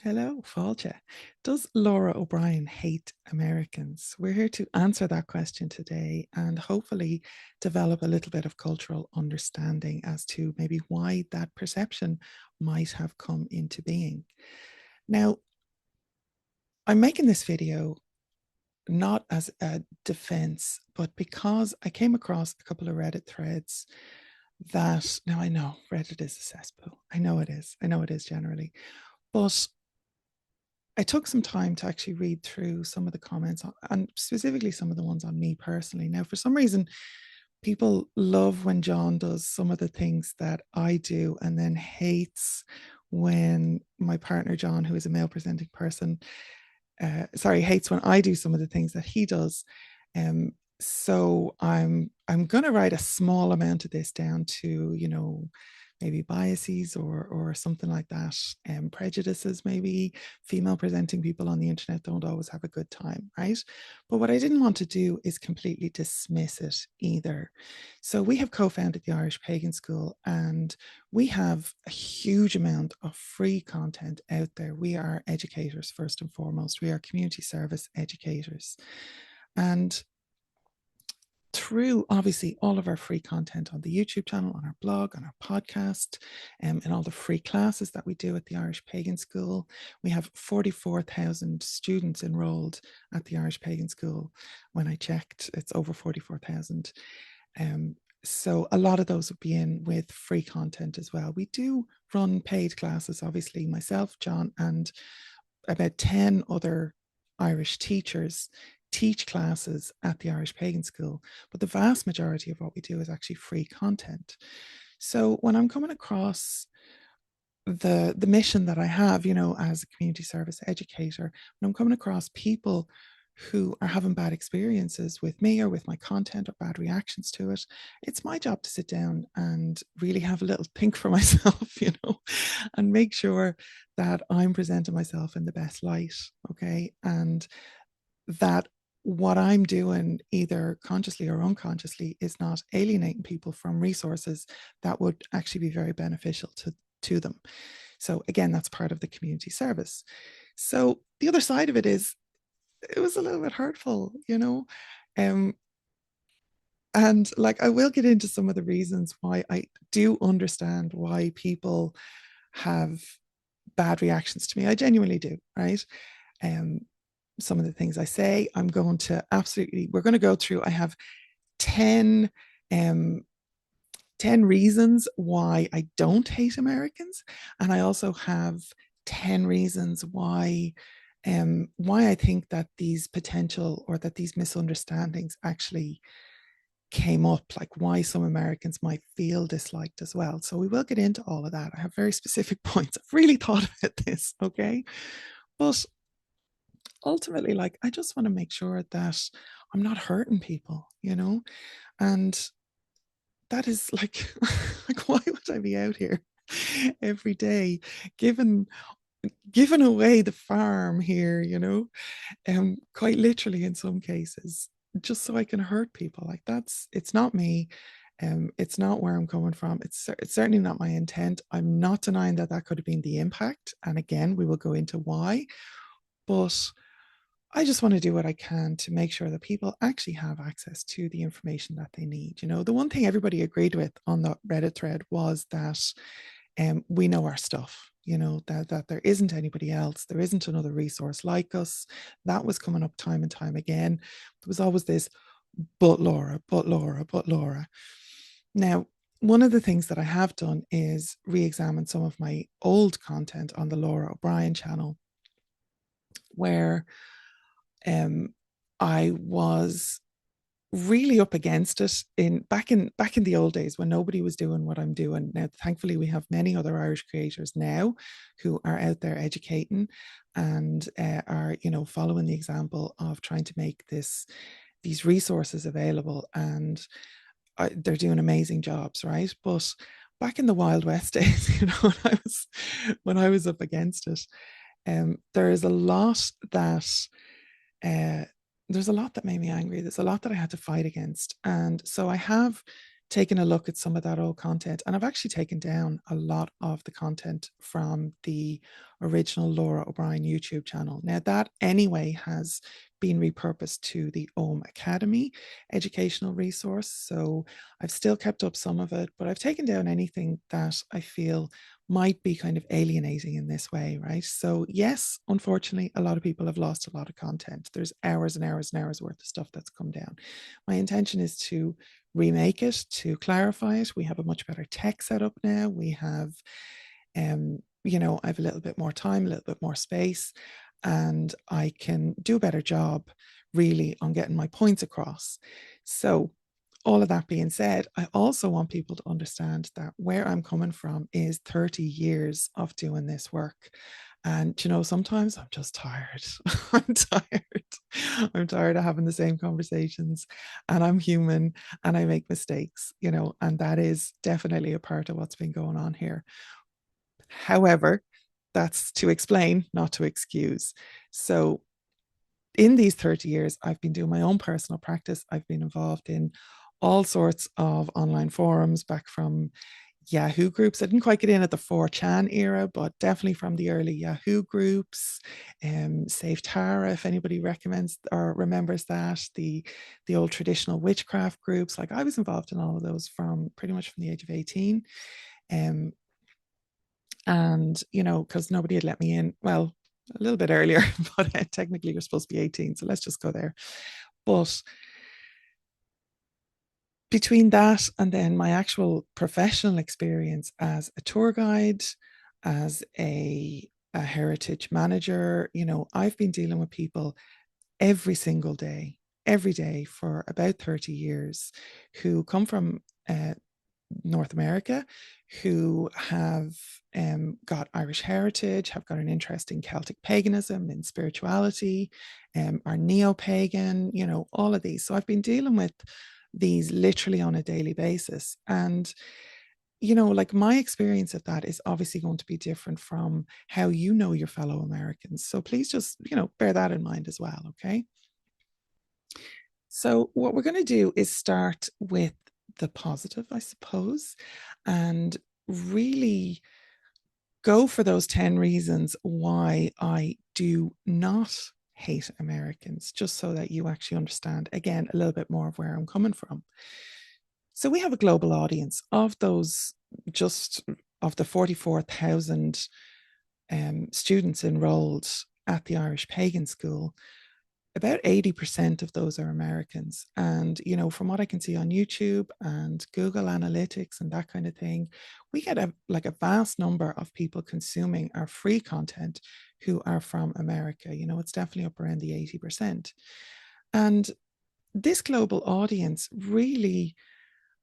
Hello, Fáilte. Does Laura O'Brien hate Americans? We're here to answer that question today and hopefully develop a little bit of cultural understanding as to maybe why that perception might have come into being. Now, I'm making this video not as a defense, but because I came across a couple of Reddit threads that now I know Reddit is a cesspool. I know it is. I know it is generally. But I took some time to actually read through some of the comments and specifically some of the ones on me personally. Now, for some reason, people love when John does some of the things that I do and then hates when my partner, John, who is a male presenting person, hates when I do some of the things that he does. Um, so I'm going to write a small amount of this down to, maybe biases or something like that, and prejudices. Maybe female presenting people on the internet don't always have a good time, right? But what I didn't want to do is completely dismiss it either. So we have co-founded the Irish Pagan School, and we have a huge amount of free content out there. We are educators first and foremost. We are community service educators. And through obviously all of our free content on the YouTube channel, on our blog, on our podcast, and all the free classes that we do at the Irish Pagan School. We have 44,000 students enrolled at the Irish Pagan School. When I checked, it's over 44,000. So a lot of those would be in with free content as well. We do run paid classes, obviously, myself, John, and about 10 other Irish teachers teach classes at the Irish Pagan School, but the vast majority of what we do is actually free content. So when I'm coming across the mission that I have, as a community service educator, when I'm coming across people who are having bad experiences with me or with my content or bad reactions to it, it's my job to sit down and really have a little think for myself, and make sure that I'm presenting myself in the best light, okay? And that what I'm doing, either consciously or unconsciously, is not alienating people from resources that would actually be very beneficial to them. So again, that's part of the community service. So the other side of it is, it was a little bit hurtful, um, and like I will get into some of the reasons why I do understand why people have bad reactions to me. I genuinely do, right? Um, some of the things I say, we're going to go through. I have 10, um, 10 reasons why I don't hate Americans. And I also have 10 reasons why I think that these potential or that these misunderstandings actually came up, like why some Americans might feel disliked as well. So we will get into all of that. I have very specific points. I've really thought about this, okay? But ultimately, like, I just want to make sure that I'm not hurting people, and that is like, like, why would I be out here every day giving away the farm here, quite literally in some cases, just so I can hurt people? Like, it's not me. It's not where I'm coming from. It's certainly not my intent. I'm not denying that that could have been the impact. And again, we will go into why. But I just want to do what I can to make sure that people actually have access to the information that they need. The one thing everybody agreed with on the Reddit thread was that we know our stuff, that there isn't anybody else. There isn't another resource like us. That was coming up time and time again. There was always this, but Lora, but Lora, but Lora. Now, one of the things that I have done is re-examine some of my old content on the Lora O'Brien channel, where I was really up against it back in the old days when nobody was doing what I'm doing now. Thankfully, we have many other Irish creators now who are out there educating and are following the example of trying to make these resources available, and they're doing amazing jobs, right? But back in the Wild West days, when I was up against it, there is a lot that uh, there's a lot that made me angry. There's a lot that I had to fight against. And so I have taken a look at some of that old content, and I've actually taken down a lot of the content from the original Lora O'Brien YouTube channel. Now, that anyway has been repurposed to the OM Academy educational resource. So I've still kept up some of it, but I've taken down anything that I feel might be kind of alienating in this way, right? So yes, unfortunately, a lot of people have lost a lot of content. There's hours and hours and hours worth of stuff that's come down. My intention is to remake it, to clarify it. We have a much better tech setup now. We have, I have a little bit more time, a little bit more space, and I can do a better job really on getting my points across. So all of that being said, I also want people to understand that where I'm coming from is 30 years of doing this work. And, sometimes I'm just tired. I'm tired. I'm tired of having the same conversations, and I'm human and I make mistakes, and that is definitely a part of what's been going on here. However, that's to explain, not to excuse. So in these 30 years, I've been doing my own personal practice. I've been involved in all sorts of online forums, back from Yahoo groups. I didn't quite get in at the 4chan era, but definitely from the early Yahoo groups. Save Tara, if anybody recommends or remembers that, the old traditional witchcraft groups. Like, I was involved in all of those from pretty much from the age of 18. And, because nobody had let me in, well, a little bit earlier, but technically you're supposed to be 18. So let's just go there. But between that and then my actual professional experience as a tour guide, as a heritage manager, I've been dealing with people every single day, every day for about 30 years, who come from North America, who have got Irish heritage, have got an interest in Celtic paganism, in spirituality, are neo-pagan, all of these. So I've been dealing with these literally on a daily basis. And, like, my experience of that is obviously going to be different from how you know your fellow Americans. So please just, bear that in mind as well, okay? So what we're going to do is start with the positive, I suppose, and really go for those 10 reasons why I do not hate Americans, just so that you actually understand, again, a little bit more of where I'm coming from. So we have a global audience of those, just of the 44,000 students enrolled at the Irish Pagan School. About 80% of those are Americans. And, from what I can see on YouTube and Google Analytics and that kind of thing, we get a vast number of people consuming our free content who are from America. It's definitely up around the 80%. And this global audience really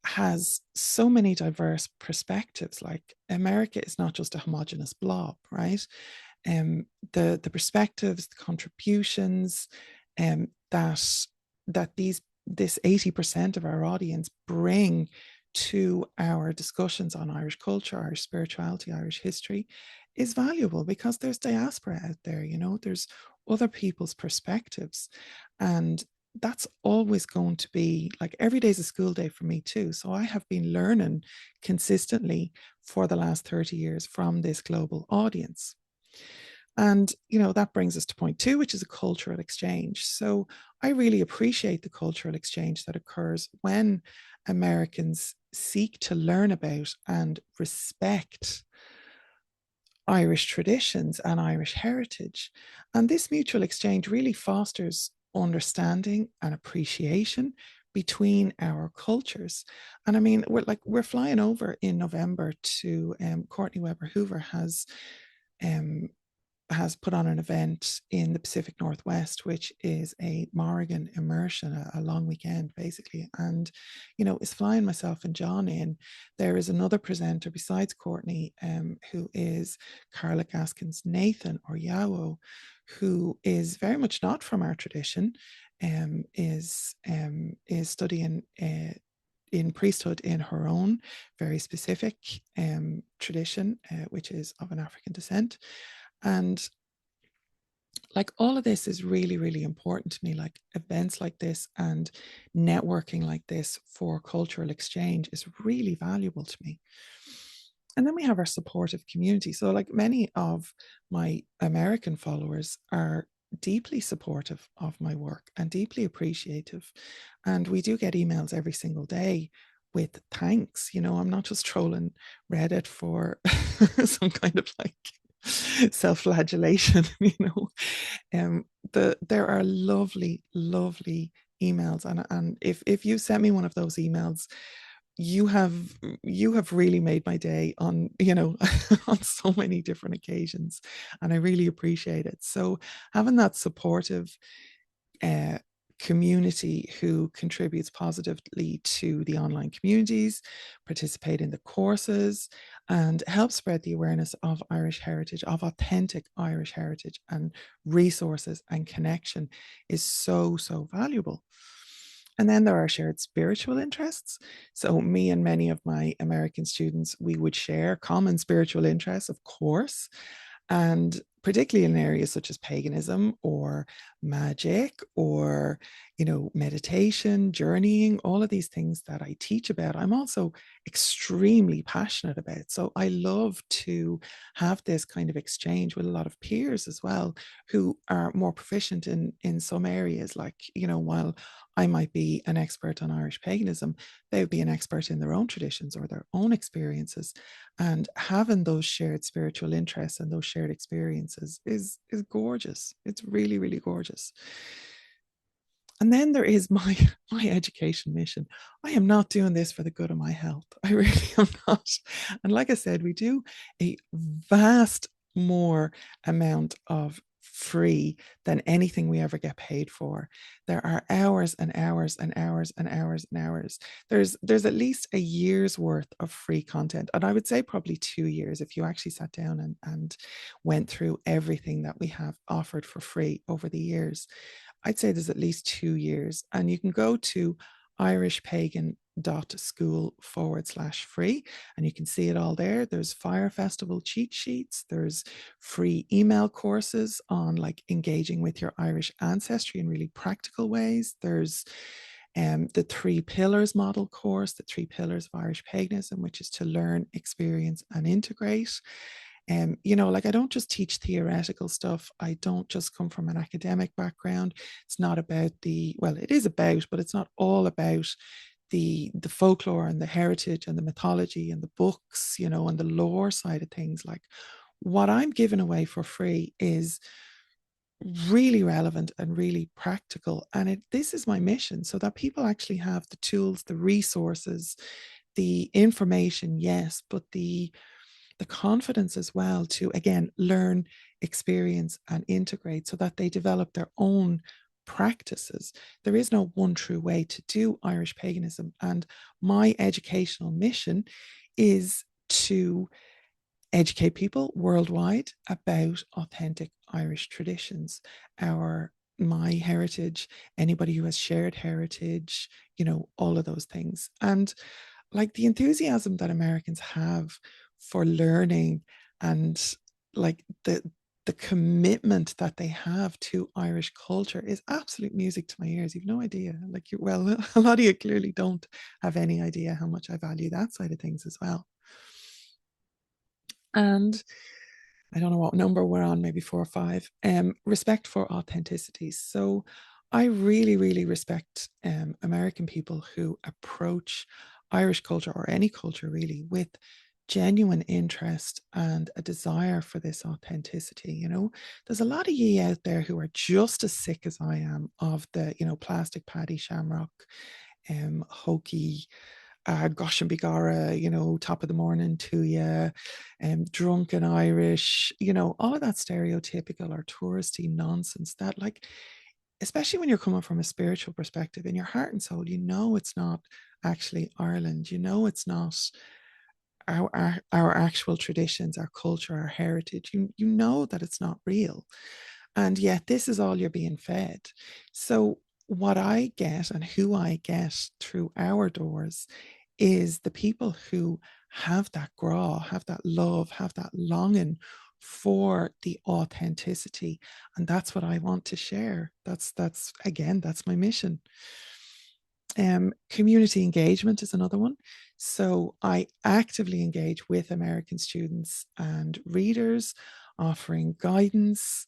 has so many diverse perspectives. Like, America is not just a homogenous blob, right? The perspectives, the contributions, that this 80% of our audience bring to our discussions on Irish culture, Irish spirituality, Irish history is valuable, because there's diaspora out there, there's other people's perspectives. And that's always going to be, like, every day's a school day for me too. So I have been learning consistently for the last 30 years from this global audience. And, that brings us to point 2, which is a cultural exchange. So I really appreciate the cultural exchange that occurs when Americans seek to learn about and respect Irish traditions and Irish heritage. And this mutual exchange really fosters understanding and appreciation between our cultures. And I mean, we're flying over in November to Courtney Weber Hoover has put on an event in the Pacific Northwest, which is a Morrigan immersion, a long weekend, basically. And, is flying myself and John in. There is another presenter besides Courtney, who is Carla Gaskin's Nathan, or Yawo, who is very much not from our tradition, is studying in priesthood in her own very specific tradition, which is of an African descent. And like all of this is really, really important to me. Like events like this and networking like this for cultural exchange is really valuable to me. And then we have our supportive community. So, like many of my American followers are deeply supportive of my work and deeply appreciative. And we do get emails every single day with thanks. You know, I'm not just trolling Reddit for some kind of like self-flagellation, you know. There are lovely, lovely emails. And if you sent me one of those emails, you have you have really made my day on, you know, on so many different occasions, and I really appreciate it. So having that supportive uh, community who contributes positively to the online communities, participate in the courses, and help spread the awareness of Irish heritage, of authentic Irish heritage, and resources and connection is so, so valuable. And then there are shared spiritual interests. So, me and many of my American students, we would share common spiritual interests, of course, and particularly in areas such as paganism or magic or, you know, meditation, journeying, all of these things that I teach about, I'm also extremely passionate about. So I love to have this kind of exchange with a lot of peers as well who are more proficient in some areas. Like, you know, while I might be an expert on Irish paganism, they would be an expert in their own traditions or their own experiences. And having those shared spiritual interests and those shared experiences is gorgeous. It's really, really gorgeous. And then there is my my education mission. I am not doing this for the good of my health. I really am not. And like I said, we do a vast more amount of free than anything we ever get paid for. There are hours and hours and hours and hours and hours. There's at least a year's worth of free content. And I would say probably 2 years if you actually sat down and went through everything that we have offered for free over the years. I'd say there's at least 2 years, and you can go to irishpagan.school/free, and you can see it all there. There's Fire Festival cheat sheets, there's free email courses on like engaging with your Irish ancestry in really practical ways. There's the Three Pillars model course, the Three Pillars of Irish Paganism, which is to learn, experience, and integrate. You know, like I don't just teach theoretical stuff. I don't just come from an academic background. It's not about well, it is about, but it's not all about the folklore and the heritage and the mythology and the books, you know, and the lore side of things. Like what I'm giving away for free is really relevant and really practical. And this is my mission, so that people actually have the tools, the resources, the information, yes, but the confidence as well to, again, learn, experience, and integrate so that they develop their own practices. There is no one true way to do Irish paganism. And my educational mission is to educate people worldwide about authentic Irish traditions, my heritage, anybody who has shared heritage, you know, all of those things. And like the enthusiasm that Americans have for learning and like the commitment that they have to Irish culture is absolute music to my ears. You've no idea. Like, well, a lot of you clearly don't have any idea how much I value that side of things as well. And I don't know what number we're on, maybe 4 or 5. Respect for authenticity. So I really, really respect American people who approach Irish culture or any culture really with genuine interest and a desire for this authenticity. You know, there's a lot of ye out there who are just as sick as I am of the, you know, plastic paddy shamrock, hokey, gosh and begara, you know, top of the morning to you, drunken Irish, you know, all of that stereotypical or touristy nonsense that, like, especially when you're coming from a spiritual perspective, in your heart and soul, you know, it's not actually Ireland. You know, it's not our actual traditions, our culture, our heritage. You know that it's not real. And yet this is all you're being fed. So what I get and who I get through our doors is the people who have that graw, have that love, have that longing for the authenticity. And that's what I want to share. That's again, that's my mission. Community engagement is another one. So I actively engage with American students and readers, offering guidance,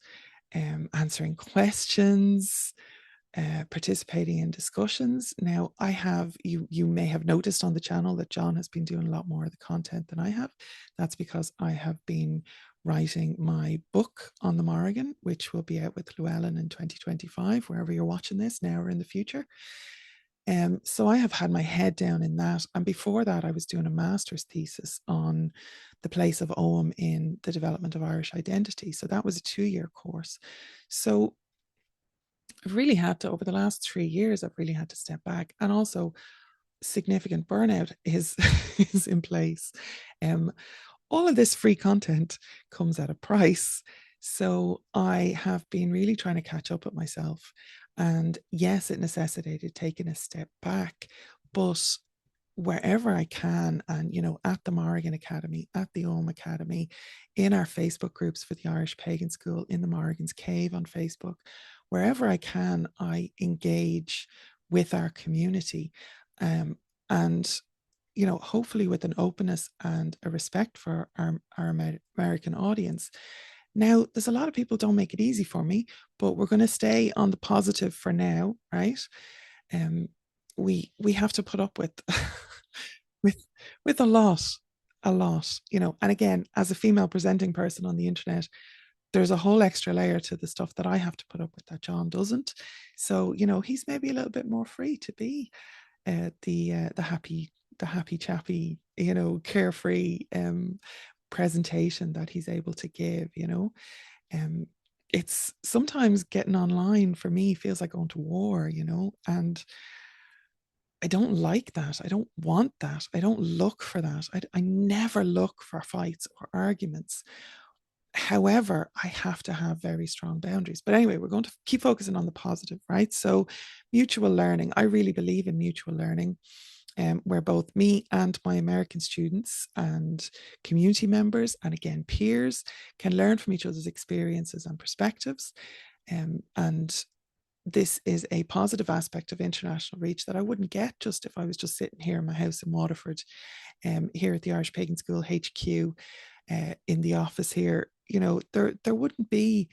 answering questions, participating in discussions. Now, I have, you may have noticed on the channel that John has been doing a lot more of the content than I have. That's because I have been writing my book on the Morrigan, which will be out with Llewellyn in 2025, wherever you're watching this now or in the future. So I have had my head down in that. And before that, I was doing a master's thesis on the place of Ogham in the development of Irish identity. So that was a 2-year course. So I've really had to, over the last 3 years, I've really had to step back. And also significant burnout is, is in place. All of this free content comes at a price. So I have been really trying to catch up with myself. And yes, it necessitated taking a step back, but wherever I can, and at the Morrigan Academy, at the Ogham Academy, in our Facebook groups for the Irish Pagan School, in the Morrigan's Cave on Facebook, wherever I can, I engage with our community. And hopefully with an openness and a respect for our American audience. Now, there's a lot of people don't make it easy for me, but we're going to stay on the positive for now, right? We have to put up with with a lot, and again, as a female presenting person on the internet, there's a whole extra layer to the stuff that I have to put up with that John doesn't. So, he's maybe a little bit more free to be the happy chappy, carefree presentation that he's able to give. It's sometimes getting online for me feels like going to war, and I don't like that. I don't want that. I don't look for that. I never look for fights or arguments. However, I have to have very strong boundaries. But anyway, we're going to keep focusing on the positive, right? So mutual learning. I really believe in mutual learning, where both me and my American students and community members, and again, peers, can learn from each other's experiences and perspectives. And this is a positive aspect of international reach that I wouldn't get just if I was just sitting here in my house in Waterford, here at the Irish Pagan School HQ, in the office here. There wouldn't be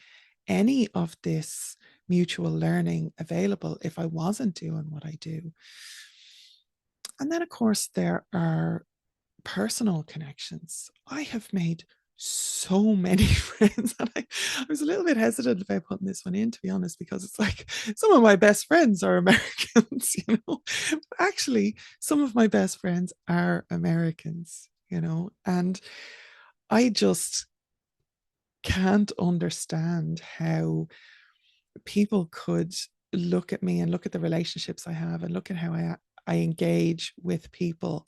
any of this mutual learning available if I wasn't doing what I do. And then, of course, there are personal connections. I have made so many friends, and I was a little bit hesitant about putting this one in, to be honest, because it's like some of my best friends are Americans, But actually, some of my best friends are Americans, and I just can't understand how people could look at me and look at the relationships I have and look at how I engage with people,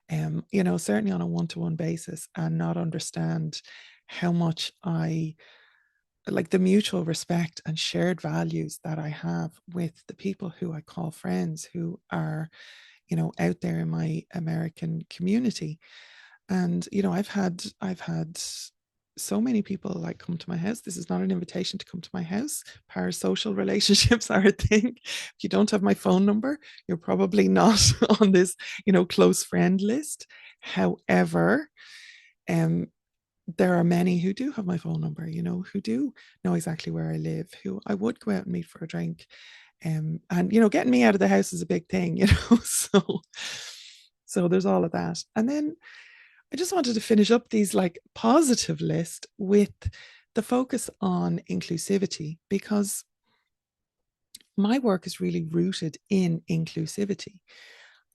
certainly on a one-to-one basis, and not understand how much I like the mutual respect and shared values that I have with the people who I call friends, who are, out there in my American community. And, I've had so many people like come to my house. This is not an invitation to come to my house. Parasocial relationships are a thing. If you don't have my phone number, you're probably not on this, close friend list. However, there are many who do have my phone number, who do know exactly where I live, who I would go out and meet for a drink. And, getting me out of the house is a big thing, so there's all of that. And then I just wanted to finish up these like positive list with the focus on inclusivity, because my work is really rooted in inclusivity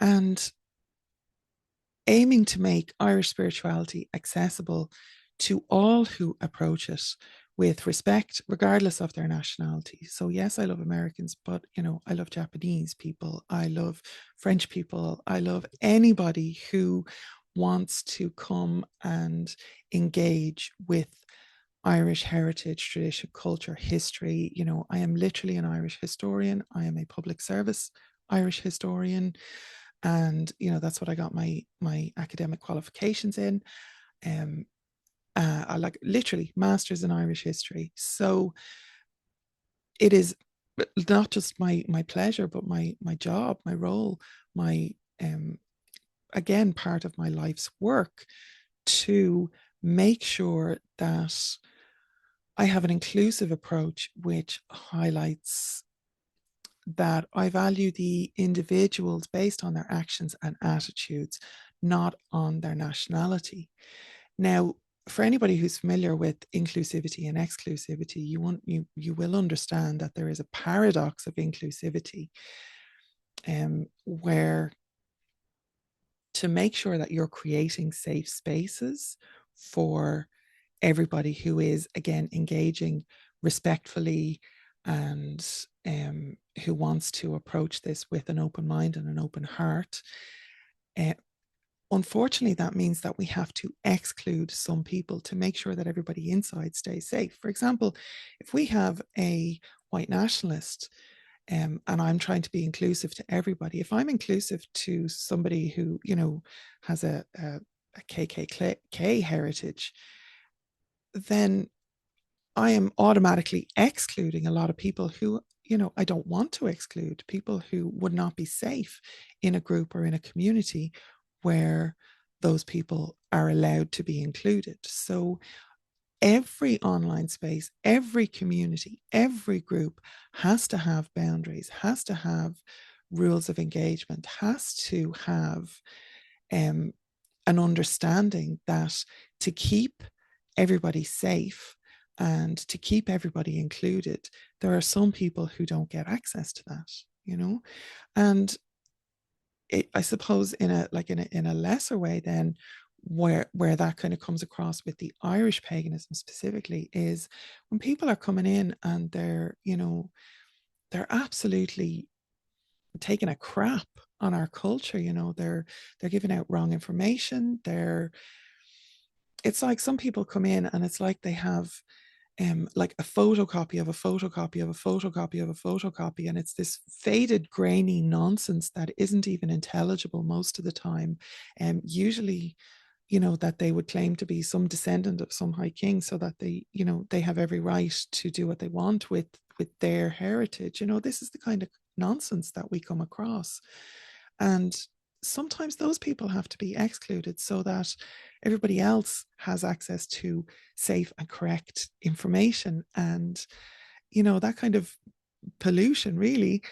and aiming to make Irish spirituality accessible to all who approach it with respect, regardless of their nationality. So yes, I love Americans, but I love Japanese people, I love French people, I love anybody who wants to come and engage with Irish heritage, tradition, culture, history. I am literally an Irish historian. I am a public service Irish historian. And, that's what I got my academic qualifications in. I like literally masters in Irish history. So it is not just my pleasure, but my job, my role, my again part of my life's work to make sure that I have an inclusive approach which highlights that I value the individuals based on their actions and attitudes, not on their nationality. Now, for anybody who's familiar with inclusivity and exclusivity, you will understand that there is a paradox of inclusivity, where to make sure that you're creating safe spaces for everybody who is, again, engaging respectfully and who wants to approach this with an open mind and an open heart. Uh, Unfortunately, that means that we have to exclude some people to make sure that everybody inside stays safe. For example, if we have a white nationalist, and I'm trying to be inclusive to everybody, if I'm inclusive to somebody who, has a KKK heritage, then I am automatically excluding a lot of people who, I don't want to exclude, people who would not be safe in a group or in a community where those people are allowed to be included. So every online space, every community, every group has to have boundaries, has to have rules of engagement, has to have an understanding that to keep everybody safe and to keep everybody included, there are some people who don't get access to that. And I suppose in a lesser way then, where that kind of comes across with the Irish paganism specifically, is when people are coming in and they're absolutely taking a crap on our culture. They're giving out wrong information. It's like some people come in and it's like they have like a photocopy of a photocopy of a photocopy of a photocopy, and it's this faded, grainy nonsense that isn't even intelligible most of the time. And usually, that they would claim to be some descendant of some high king, so that they have every right to do what they want with their heritage. This is the kind of nonsense that we come across, and sometimes those people have to be excluded so that everybody else has access to safe and correct information. And that kind of pollution really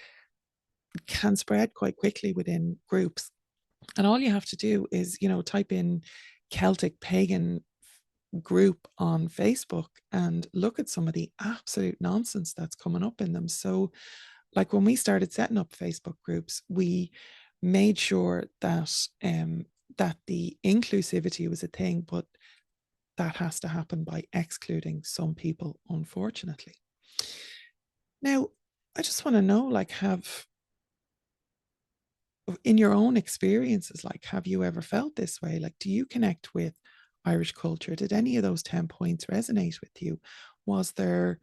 can spread quite quickly within groups. And all you have to do is type in Celtic pagan group on Facebook and look at some of the absolute nonsense that's coming up in them. So like when we started setting up Facebook groups, we made sure that that the inclusivity was a thing, but that has to happen by excluding some people, unfortunately. Now, I just want to know, in your own experiences, have you ever felt this way? Do you connect with Irish culture? Did any of those 10 points resonate with you? Was there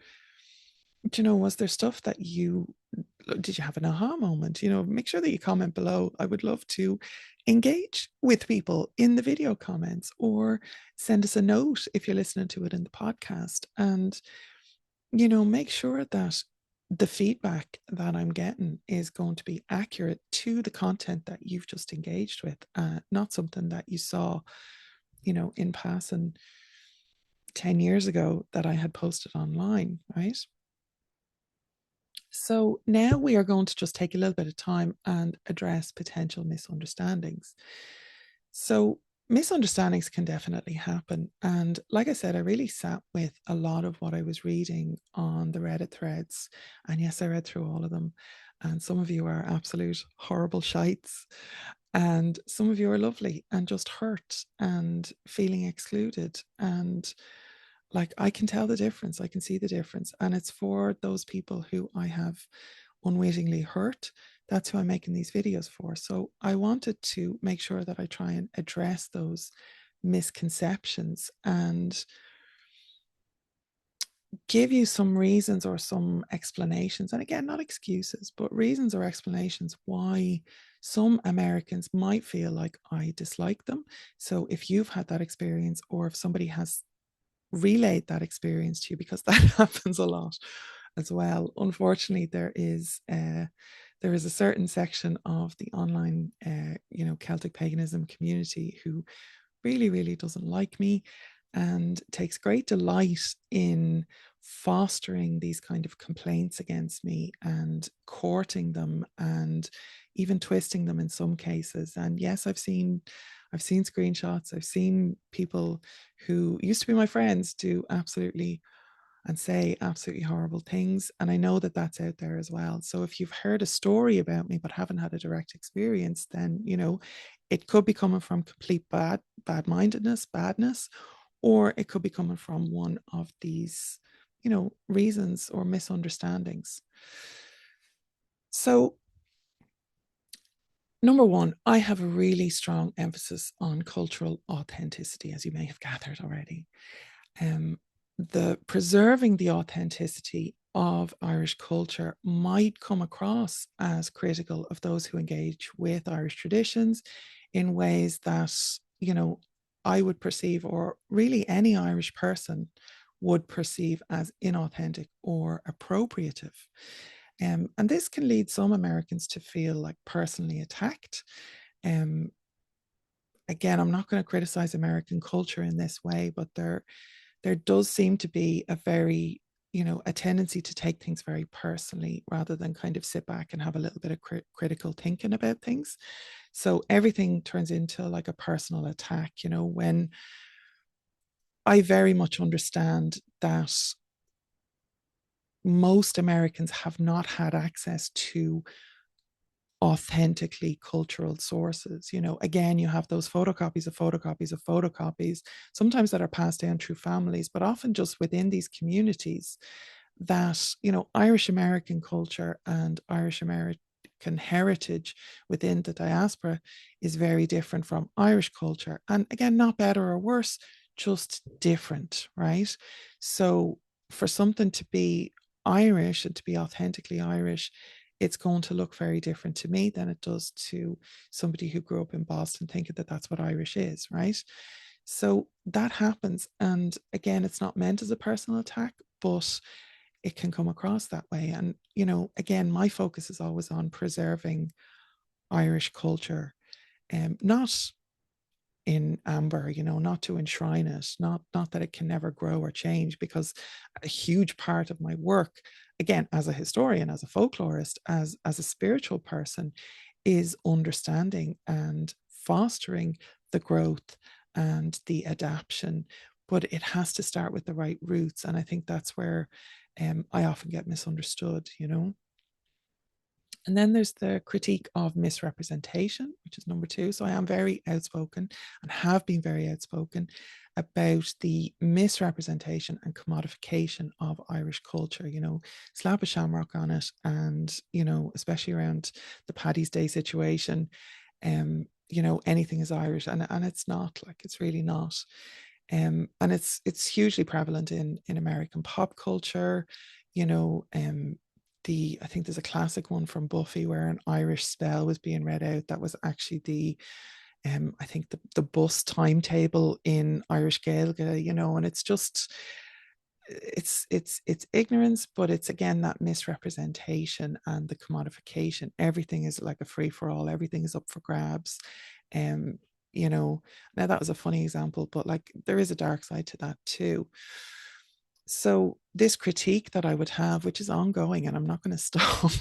stuff that did you have an aha moment? Make sure that you comment below. I would love to engage with people in the video comments, or send us a note if you're listening to it in the podcast. And, make sure that the feedback that I'm getting is going to be accurate to the content that you've just engaged with, not something that you saw, in passing 10 years ago that I had posted online, right? So now we are going to just take a little bit of time and address potential misunderstandings. So misunderstandings can definitely happen. And like I said, I really sat with a lot of what I was reading on the Reddit threads. And yes, I read through all of them. And some of you are absolute horrible shites. And some of you are lovely and just hurt and feeling excluded. And I can tell the difference. I can see the difference. And it's for those people who I have unwittingly hurt. That's who I'm making these videos for. So I wanted to make sure that I try and address those misconceptions and give you some reasons or some explanations. And again, not excuses, but reasons or explanations why some Americans might feel like I dislike them. So if you've had that experience, or if somebody has relayed that experience to you, because that happens a lot as well. Unfortunately, there is a certain section of the online, Celtic paganism community who really, really doesn't like me and takes great delight in fostering these kind of complaints against me and courting them and even twisting them in some cases. And yes, I've seen screenshots. I've seen people who used to be my friends do absolutely and say absolutely horrible things. And I know that that's out there as well. So if you've heard a story about me but haven't had a direct experience, then, it could be coming from complete bad-mindedness, badness, or it could be coming from one of these, reasons or misunderstandings. So, number one, I have a really strong emphasis on cultural authenticity, as you may have gathered already. Um, the preserving the authenticity of Irish culture might come across as critical of those who engage with Irish traditions in ways that, I would perceive, or really any Irish person would perceive as inauthentic or appropriative. And this can lead some Americans to feel like personally attacked. Um, Again, I'm not going to criticize American culture in this way, but there does seem to be a tendency to take things very personally rather than kind of sit back and have a little bit of critical thinking about things. So everything turns into like a personal attack, when I very much understand that most Americans have not had access to authentically cultural sources. Again, you have those photocopies of photocopies of photocopies, sometimes that are passed down through families, but often just within these communities, that, Irish American culture and Irish American heritage within the diaspora is very different from Irish culture. And again, not better or worse, just different, right? So for something to be Irish and to be authentically Irish, it's going to look very different to me than it does to somebody who grew up in Boston thinking that that's what Irish is, right? So that happens. And again, it's not meant as a personal attack, but it can come across that way. And, again, my focus is always on preserving Irish culture, not in amber, not to enshrine it, not that it can never grow or change, because a huge part of my work, again, as a historian, as a folklorist, as a spiritual person, is understanding and fostering the growth and the adaptation. But it has to start with the right roots. And I think that's where I often get misunderstood. And then there's the critique of misrepresentation, which is number two. So I am very outspoken and have been very outspoken about the misrepresentation and commodification of Irish culture. Slap a shamrock on it, and, especially around the Paddy's Day situation, anything is Irish, and it's not, like, it's really not. And it's hugely prevalent in American pop culture. You know, I think there's a classic one from Buffy where an Irish spell was being read out that was actually I think the bus timetable in Irish Gaeilge, and it's just it's ignorance, but it's again that misrepresentation and the commodification. Everything is like a free for all. Everything is up for grabs. Um, now that was a funny example, but like there is a dark side to that too. So this critique that I would have, which is ongoing, and I'm not going to stop,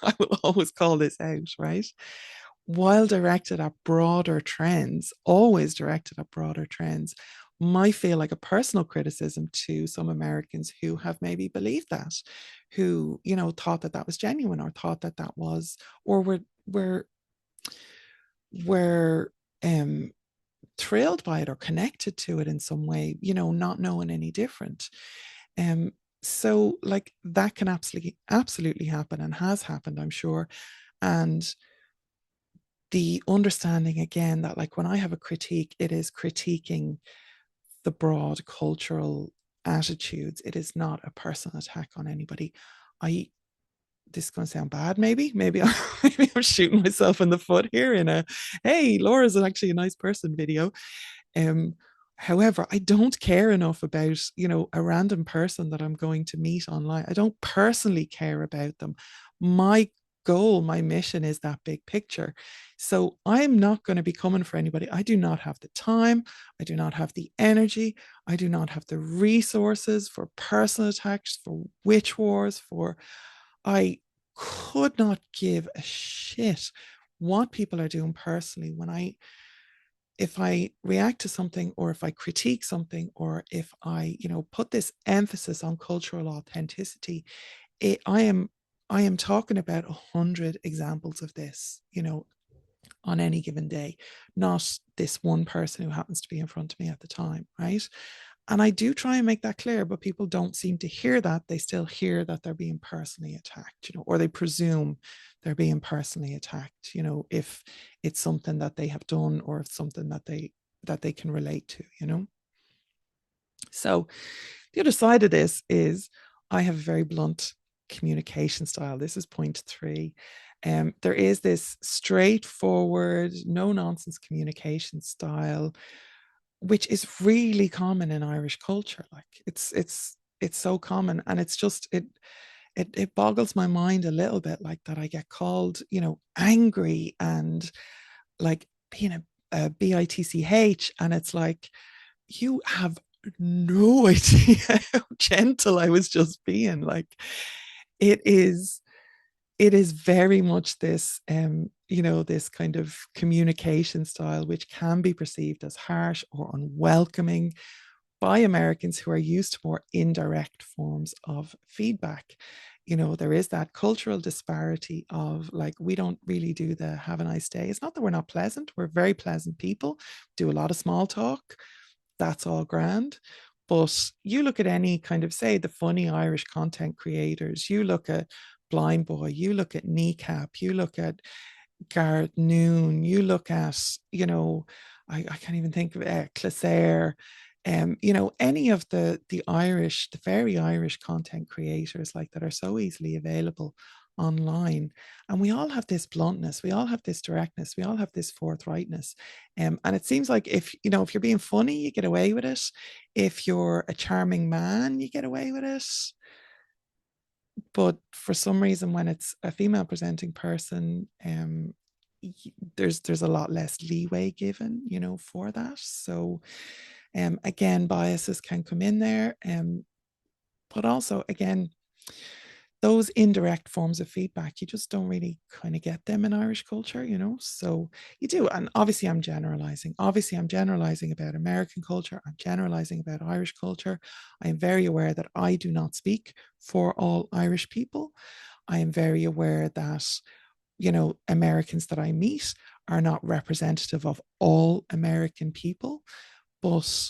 I will always call this out, right? While directed at broader trends, always directed at broader trends, might feel like a personal criticism to some Americans who have maybe believed that, who, thought that that was genuine, or thought that that was, or were thrilled by it or connected to it in some way, not knowing any different. Um, so like that can absolutely happen, and has happened, I'm sure. And the understanding again that, like, when I have a critique, it is critiquing the broad cultural attitudes. It is not a personal attack on anybody. I This is going to sound bad, maybe maybe I'm shooting myself in the foot here in a, hey, Laura's actually a nice person video. um However, I don't care enough about, a random person that I'm going to meet online. I don't personally care about them. My goal, my mission is that big picture. So I'm not going to be coming for anybody. I do not have the time. I do not have the energy. I do not have the resources for personal attacks, for witch wars, I could not give a shit what people are doing personally when if I react to something, or if I critique something, or if I, put this emphasis on cultural authenticity, it, I am talking about 100 examples of this, on any given day, not this one person who happens to be in front of me at the time, right? And I do try and make that clear, but people don't seem to hear that. They still hear that they're being personally attacked, or they presume they're being personally attacked, if it's something that they have done, or if something that they can relate to, So the other side of this is I have a very blunt communication style. This is point three. There is this straightforward, no nonsense communication style, which is really common in Irish culture. Like it's so common, and it's just it boggles my mind a little bit, like that I get called, angry and like being a bitch, and it's like you have no idea how gentle I was just being. Like it is it is very much this this kind of communication style which can be perceived as harsh or unwelcoming by Americans who are used to more indirect forms of feedback. There is that cultural disparity of like, we don't really do the have a nice day. It's not that we're not pleasant, we're very pleasant people, do a lot of small talk, that's all grand. But you look at any kind of, say, the funny Irish content creators, you look at Blind Boy, you look at Kneecap, you look at Garrett Noon, you look at, I can't even think of Clasair, any of the Irish, the very Irish content creators like that are so easily available online. And we all have this bluntness, we all have this directness, we all have this forthrightness. And it seems like if you're being funny, you get away with it. If you're a charming man, you get away with it. But for some reason, when it's a female presenting person, there's a lot less leeway given, for that. So again, biases can come in there. But also, again, those indirect forms of feedback, you just don't really kind of get them in Irish culture, So you do. And obviously, I'm generalizing. Obviously, I'm generalizing about American culture. I'm generalizing about Irish culture. I am very aware that I do not speak for all Irish people. I am very aware that, Americans that I meet are not representative of all American people. But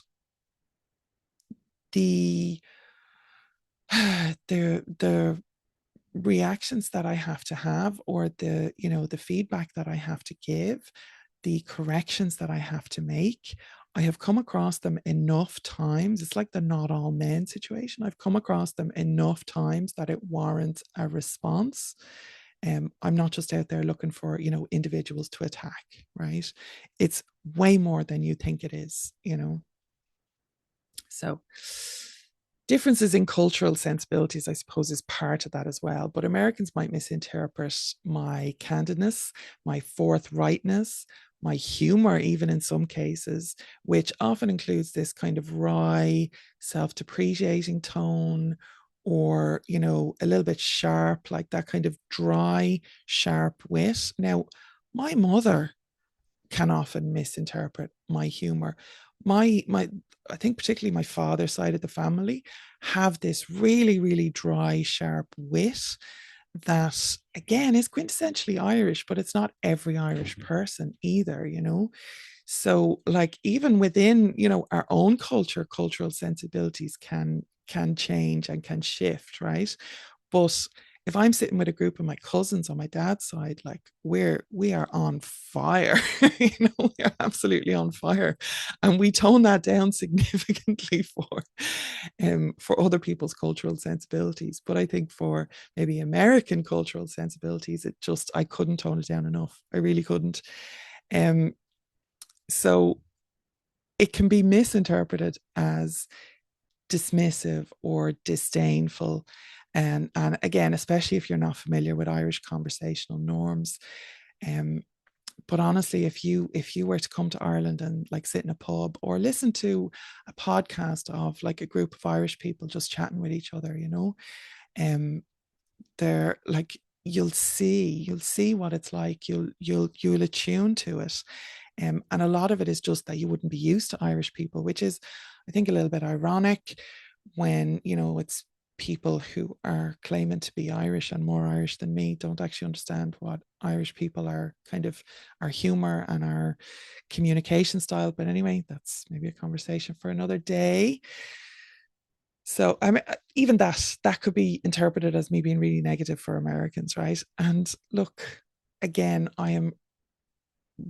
the the reactions that I have to have, or the feedback that I have to give, the corrections that I have to make, I have come across them enough times. It's like the not all men situation. I've come across them enough times that it warrants a response. I'm not just out there looking for, individuals to attack, right? It's way more than you think it is. So differences in cultural sensibilities, I suppose, is part of that as well. But Americans might misinterpret my candidness, my forthrightness, my humor, even in some cases, which often includes this kind of wry, self-depreciating tone, or, a little bit sharp, like that kind of dry, sharp wit. Now, my mother can often misinterpret my humor. My I think particularly my father's side of the family have this really, really dry, sharp wit that again is quintessentially Irish, but it's not every Irish person either. So like even within, our own culture, cultural sensibilities can change and can shift, right? But if I'm sitting with a group of my cousins on my dad's side, like we are on fire, we're absolutely on fire, and we tone that down significantly for other people's cultural sensibilities. But I think for maybe American cultural sensibilities, I couldn't tone it down enough. I really couldn't. Um, so it can be misinterpreted as dismissive or disdainful. And again, especially if you're not familiar with Irish conversational norms. Um, but honestly, if you were to come to Ireland and like sit in a pub or listen to a podcast of like a group of Irish people just chatting with each other, um, they're like, you'll see what it's like. You'll attune to it. And a lot of it is just that you wouldn't be used to Irish people, which is, I think, a little bit ironic when, it's people who are claiming to be Irish and more Irish than me don't actually understand what Irish people are, kind of our humor and our communication style. But anyway, that's maybe a conversation for another day. So I mean, even that could be interpreted as me being really negative for Americans, right? And look, again, I am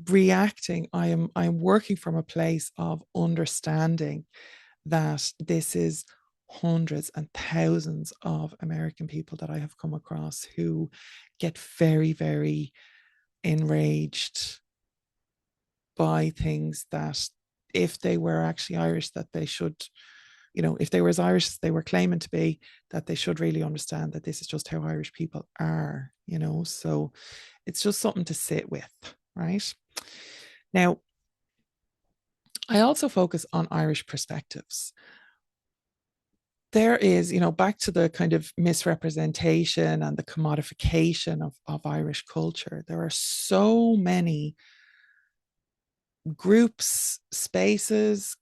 reacting. I am working from a place of understanding that this is hundreds and thousands of American people that I have come across who get very, very enraged by things that, if they were actually Irish, that they should, if they were as Irish as they were claiming to be, that they should really understand that this is just how Irish people are. So it's just something to sit with, right? Now, I also focus on Irish perspectives. There is, back to the kind of misrepresentation and the commodification of Irish culture, there are so many groups, spaces,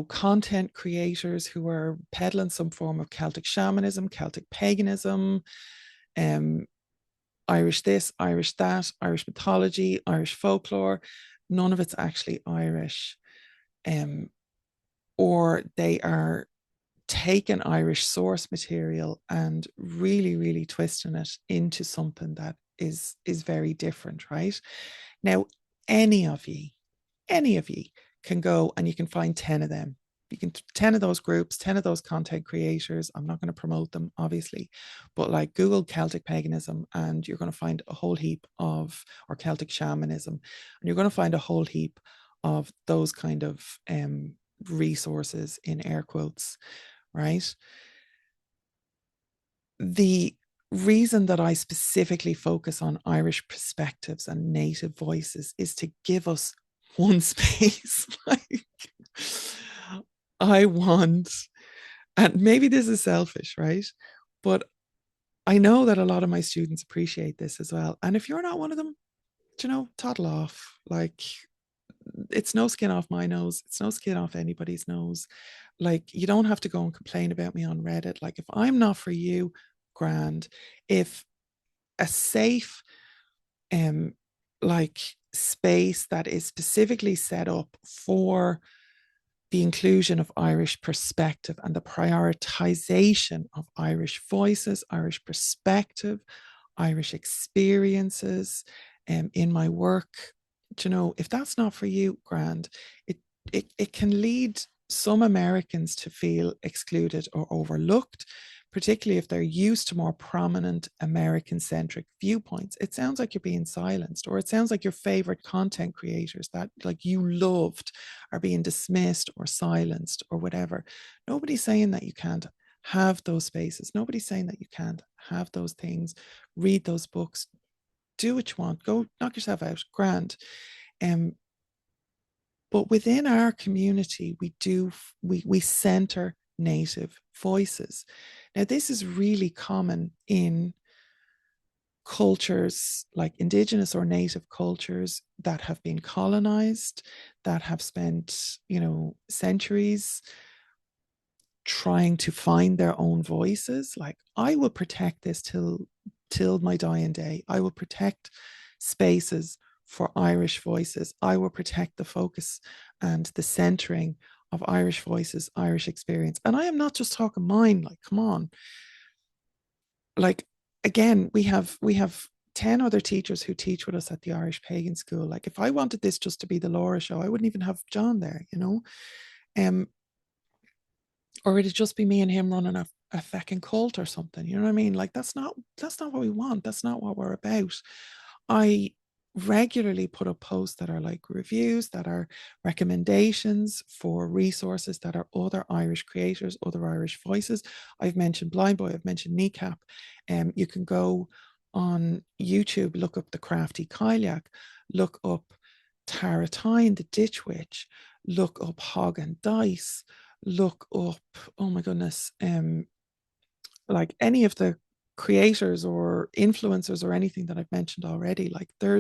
content creators who are peddling some form of Celtic shamanism, Celtic paganism, um, Irish this, Irish that, Irish mythology, Irish folklore. None of it's actually Irish. Or they are taking Irish source material and really, really twisting it into something that is very different, right? Now, any of you, any of you can go and you can find 10 of them. You can 10 of those groups, 10 of those content creators. I'm not going to promote them, obviously, but like Google Celtic paganism and you're going to find a whole heap of, or Celtic shamanism, and you're going to find a whole heap of those kind of resources in air quotes, right? The reason that I specifically focus on Irish perspectives and native voices is to give us one space. Like, I want, and maybe this is selfish, right? But I know that a lot of my students appreciate this as well. And if you're not one of them, toddle off. Like, it's no skin off my nose. It's no skin off anybody's nose. Like, you don't have to go and complain about me on Reddit. Like, if I'm not for you, grand. If a safe um like space that is specifically set up for the inclusion of Irish perspective and the prioritization of Irish voices, Irish perspective, Irish experiences in my work, if that's not for you, grand. It can lead some Americans to feel excluded or overlooked, particularly if they're used to more prominent American-centric viewpoints. It sounds like you're being silenced, or it sounds like your favorite content creators that like you loved are being dismissed or silenced or whatever. Nobody's saying that you can't have those spaces. Nobody's saying that you can't have those things, read those books, do what you want, go knock yourself out, grand. Um, but within our community, we center native voices. Now, this is really common in cultures like indigenous or native cultures that have been colonized, that have spent, centuries trying to find their own voices. Like, I will protect this till my dying day. I will protect spaces for Irish voices. I will protect the focus and the centering of Irish voices, Irish experience. And I am not just talking mine, like, come on. Like, again, we have 10 other teachers who teach with us at the Irish Pagan School. Like, if I wanted this just to be the Lora show, I wouldn't even have John there. Um, or it'd just be me and him running a fucking cult or something. You know what I mean? Like, that's not what we want. That's not what we're about. I regularly put up posts that are like reviews, that are recommendations for resources that are other Irish creators, other Irish voices. I've mentioned Blind Boy, I've mentioned Kneecap. You can go on YouTube, look up The Crafty Kayak, look up Tara Tyne, The Ditch Witch, look up Hog and Dice, look up, oh my goodness, like any of the creators or influencers or anything that I've mentioned already. Like there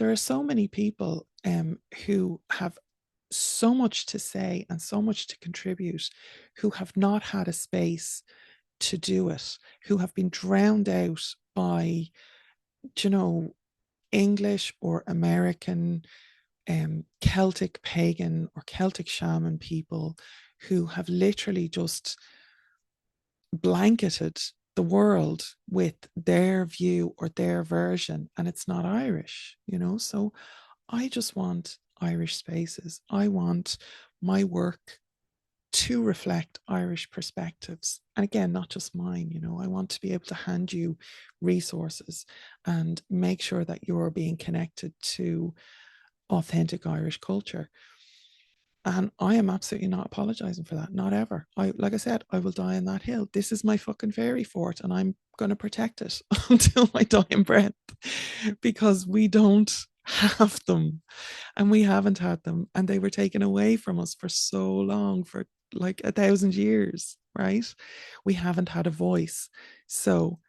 are so many people who have so much to say and so much to contribute, who have not had a space to do it, who have been drowned out by, you know, English or American, Celtic pagan or Celtic shaman people who have literally just blanketed the world with their view or their version, and it's not Irish, you know. So I just want Irish spaces. I want my work to reflect Irish perspectives. And again, not just mine, you know, I want to be able to hand you resources and make sure that you're being connected to authentic Irish culture. And I am absolutely not apologizing for that. Not ever. Like I said, I will die on that hill. This is my fucking fairy fort, and I'm going to protect it until my dying breath, because we don't have them, and we haven't had them, and they were taken away from us for so long, for like 1,000 years, right? We haven't had a voice. So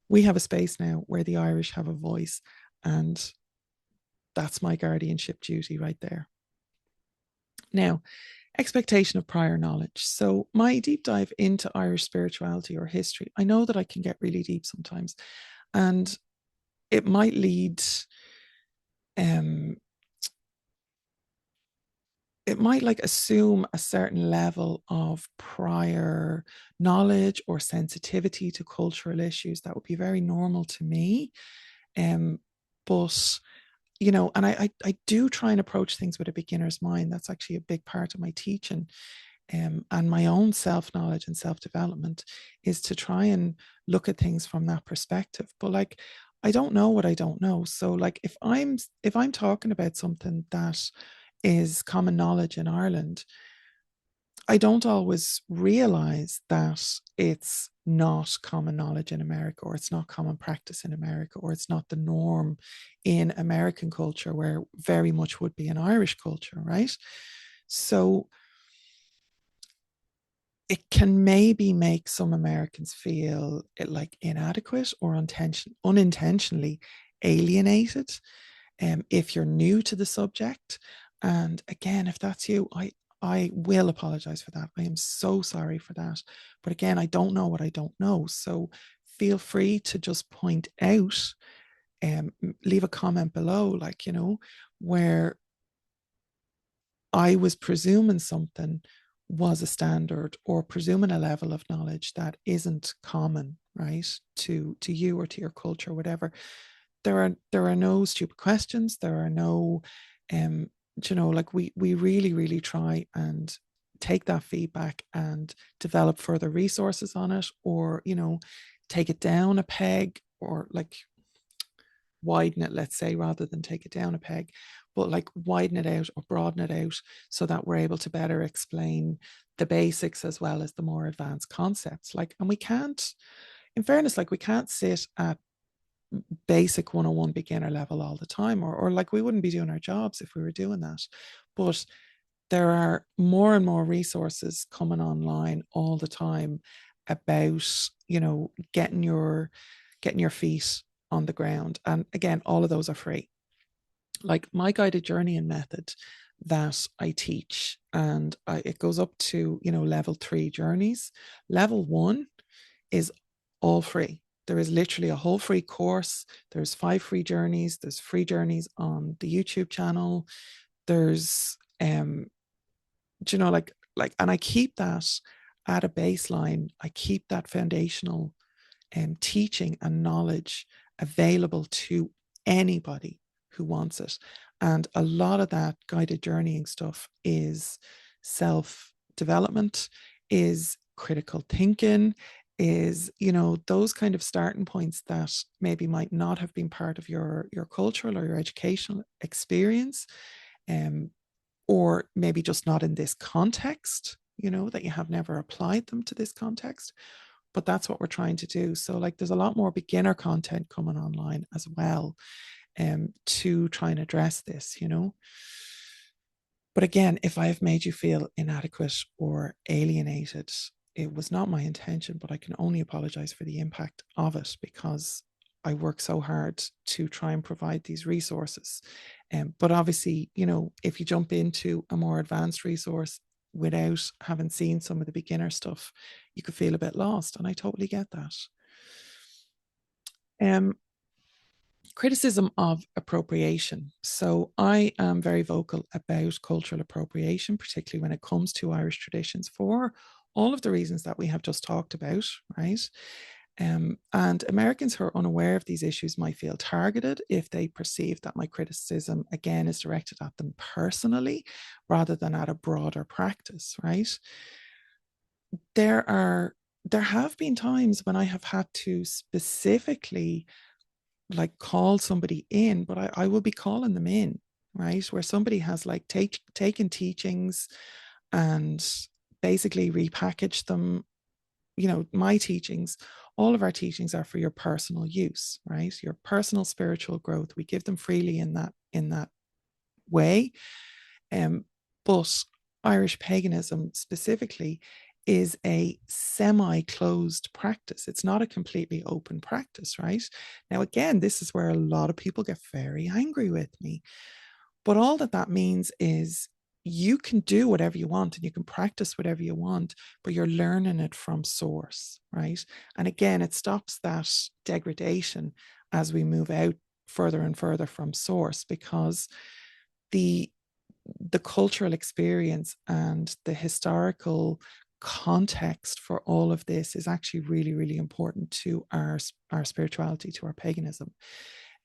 we have a space now where the Irish have a voice, and that's my guardianship duty right there. Now, expectation of prior knowledge. So, my deep dive into Irish spirituality or history, I know that I can get really deep sometimes, and it might lead, it might like assume a certain level of prior knowledge or sensitivity to cultural issues that would be very normal to me. But you know, and I do try and approach things with a beginner's mind. That's actually a big part of my teaching, and my own self-knowledge and self-development, is to try and look at things from that perspective. But like, I don't know what I don't know. So like, if I'm talking about something that is common knowledge in Ireland, I don't always realize that it's not common knowledge in America, or it's not common practice in America, or it's not the norm in American culture, where very much would be in Irish culture, right? So it can maybe make some Americans feel it like inadequate or unintentionally alienated, if you're new to the subject. And again, if that's you, I will apologize for that. I am so sorry for that. But again, I don't know what I don't know. So feel free to just point out, leave a comment below, like, you know, where I was presuming something was a standard, or presuming a level of knowledge that isn't common, right, to you or to your culture, whatever. There are no stupid questions. There are no, you know, like we really, really try and take that feedback and develop further resources on it, or, you know, take it down a peg, or like widen it, let's say, rather than take it down a peg, but like widen it out or broaden it out, so that we're able to better explain the basics as well as the more advanced concepts. Like, and we can't, in fairness, like we can't sit at basic 101 beginner level all the time, or like we wouldn't be doing our jobs if we were doing that. But there are more and more resources coming online all the time about, you know, getting your feet on the ground. And again, all of those are free. Like my guided journeying method that I teach, and it goes up to, you know, level 3 journeys. Level 1 is all free. There is literally a whole free course. There's 5 free journeys. There's free journeys on the YouTube channel. There's, you know, like, and I keep that at a baseline. I keep that foundational teaching and knowledge available to anybody who wants it. And a lot of that guided journeying stuff is self development, is critical thinking, is, you know, those kind of starting points that maybe might not have been part of your cultural or your educational experience, um, or maybe just not in this context, you know, that you have never applied them to this context. But that's what we're trying to do. So, like, there's a lot more beginner content coming online as well, to try and address this, you know. But again, if I have made you feel inadequate or alienated, it was not my intention, but I can only apologize for the impact of it, because I work so hard to try and provide these resources. But obviously, you know, if you jump into a more advanced resource without having seen some of the beginner stuff, you could feel a bit lost. And I totally get that. Um, Criticism of appropriation. So I am very vocal about cultural appropriation, particularly when it comes to Irish traditions, for all of the reasons that we have just talked about, right? And Americans who are unaware of these issues might feel targeted if they perceive that my criticism, again, is directed at them personally rather than at a broader practice, right? There have been times when I have had to specifically like call somebody in, but I will be calling them in, right? Where somebody has like taken teachings and basically repackaged them. You know, my teachings, all of our teachings are for your personal use, right? Your personal spiritual growth. We give them freely in that way. But Irish paganism specifically is a semi-closed practice. It's not a completely open practice, right? Now, again, this is where a lot of people get very angry with me. But all that that means is you can do whatever you want and you can practice whatever you want, but you're learning it from source, right? And again, it stops that degradation as we move out further and further from source, because the the cultural experience and the historical context for all of this is actually really, really important to our spirituality, to our paganism.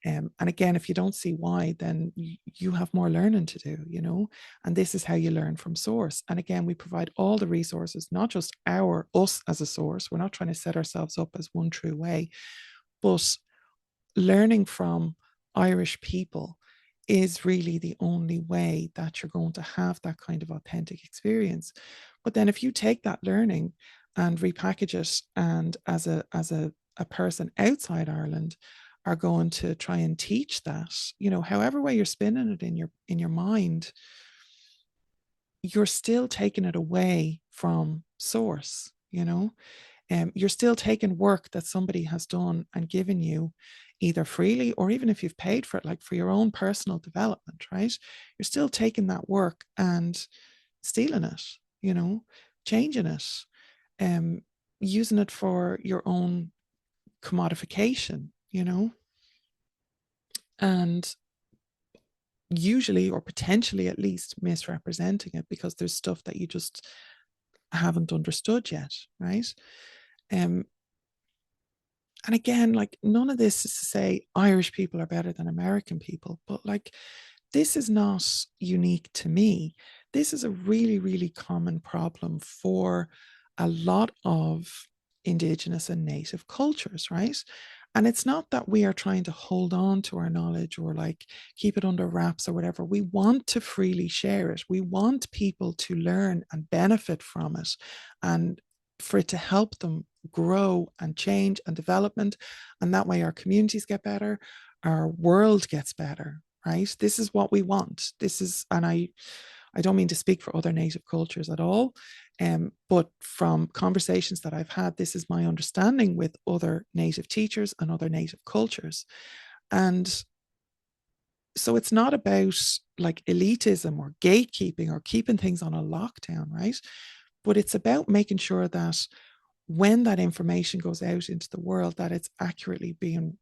And again, if you don't see why, then you have more learning to do, you know, and this is how you learn from source. And again, we provide all the resources, not just us as a source. We're not trying to set ourselves up as one true way, but learning from Irish people is really the only way that you're going to have that kind of authentic experience. But then if you take that learning and repackage it, and as a person outside Ireland are going to try and teach that, you know, however way you're spinning it in your mind, you're still taking it away from source, you know. You're still taking work that somebody has done and given you either freely, or even if you've paid for it, like for your own personal development, right? You're still taking that work and stealing it, you know, changing it, um, using it for your own commodification, you know, and usually or potentially at least misrepresenting it because there's stuff that you just haven't understood yet, right? Um, and again, like, none of this is to say Irish people are better than American people, but like, this is not unique to me. This is a really, really common problem for a lot of Indigenous and Native cultures, right? And it's not that we are trying to hold on to our knowledge or like keep it under wraps or whatever. We want to freely share it. We want people to learn and benefit from it, and for it to help them grow and change and development. And that way our communities get better, our world gets better, right? This is what we want. This is, and I don't mean to speak for other Native cultures at all, but from conversations that I've had, this is my understanding with other Native teachers and other Native cultures. And so it's not about like elitism or gatekeeping or keeping things on a lockdown, right? But it's about making sure that when that information goes out into the world, that it's accurately being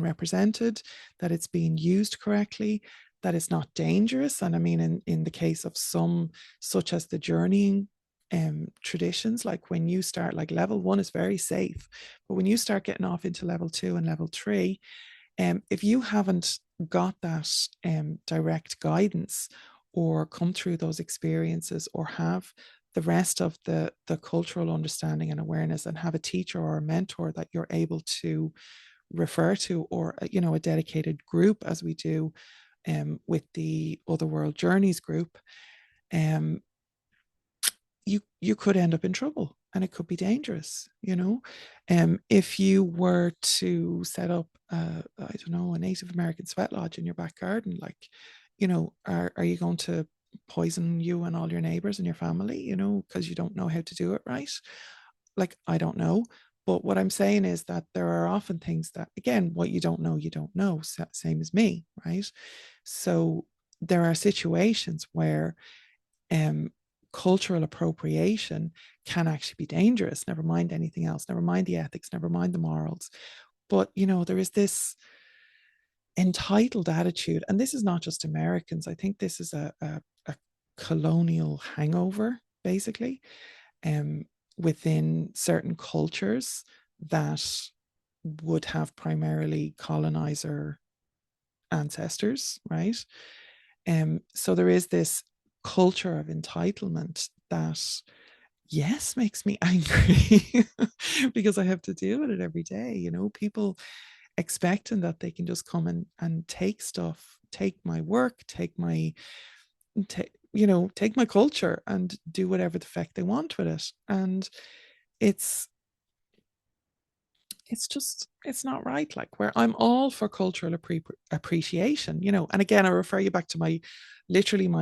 represented, that it's being used correctly, that it's not dangerous. And I mean, in the case of some, such as the journeying traditions, like when you start, like level one is very safe, but when you start getting off into level two and level three, if you haven't got that direct guidance or come through those experiences or have the rest of the cultural understanding and awareness, and have a teacher or a mentor that you're able to refer to, or a dedicated group, as we do with the Other World Journeys group, um, you could end up in trouble, and it could be dangerous. If you were to set up I don't know, a Native American sweat lodge in your back garden, like, are you going to poison you and all your neighbors and your family, because you don't know how to do it right? Like, I don't know. But what I'm saying is that there are often things that, again, what you don't know, you don't know. Same as me, right? So there are situations where um, cultural appropriation can actually be dangerous, never mind anything else, never mind the ethics, never mind the morals. But, there is this entitled attitude, and this is not just Americans. I think this is a colonial hangover, basically, um, within certain cultures that would have primarily colonizer ancestors, right? So there is this culture of entitlement that, yes, makes me angry because I have to deal with it every day. People expecting that they can just come and take stuff, take my work, take my culture and do whatever the feck they want with it. And it's it's not right. Like, where I'm all for cultural appreciation, and again, I refer you back to my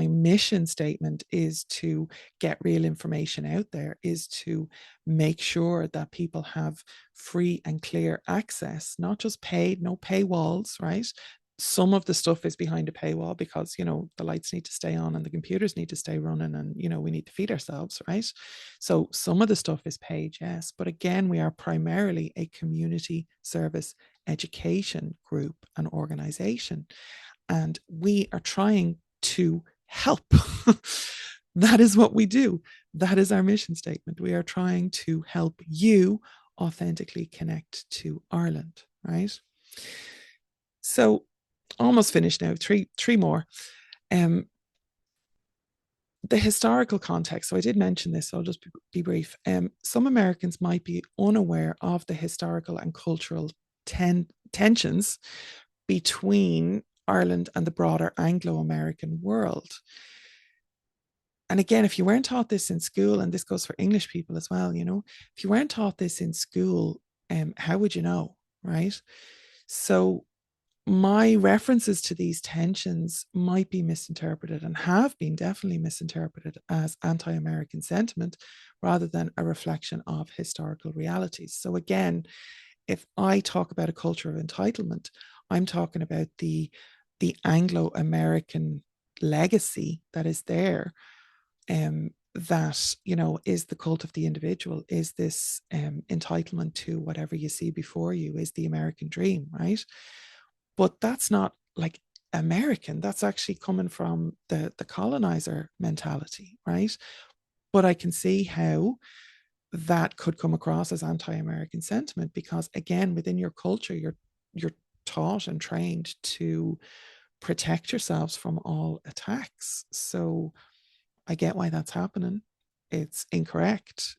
mission statement is to get real information out there, is to make sure that people have free and clear access, not just paid, no paywalls, right? Some of the stuff is behind a paywall because the lights need to stay on and the computers need to stay running, and we need to feed ourselves, right? So some of the stuff is paid, yes, but again, we are primarily a community service education group and organization, and we are trying to help. That is what we do. That is our mission statement. We are trying to help you authentically connect to Ireland, right? So almost finished now. Three more. The historical context. So I did mention this, so I'll just be brief. Some Americans might be unaware of the historical and cultural tensions between Ireland and the broader Anglo-American world. And again, if you weren't taught this in school, and this goes for English people as well, if you weren't taught this in school, how would you know, right? So my references to these tensions might be misinterpreted, and have been definitely misinterpreted, as anti-American sentiment rather than a reflection of historical realities. So again, if I talk about a culture of entitlement, I'm talking about the Anglo-American legacy that is there, that is the cult of the individual, is this entitlement to whatever you see before you, is the American dream, right? But that's not like American. That's actually coming from the colonizer mentality, right? But I can see how that could come across as anti-American sentiment, because again, within your culture, you're taught and trained to protect yourselves from all attacks. So I get why that's happening. It's incorrect.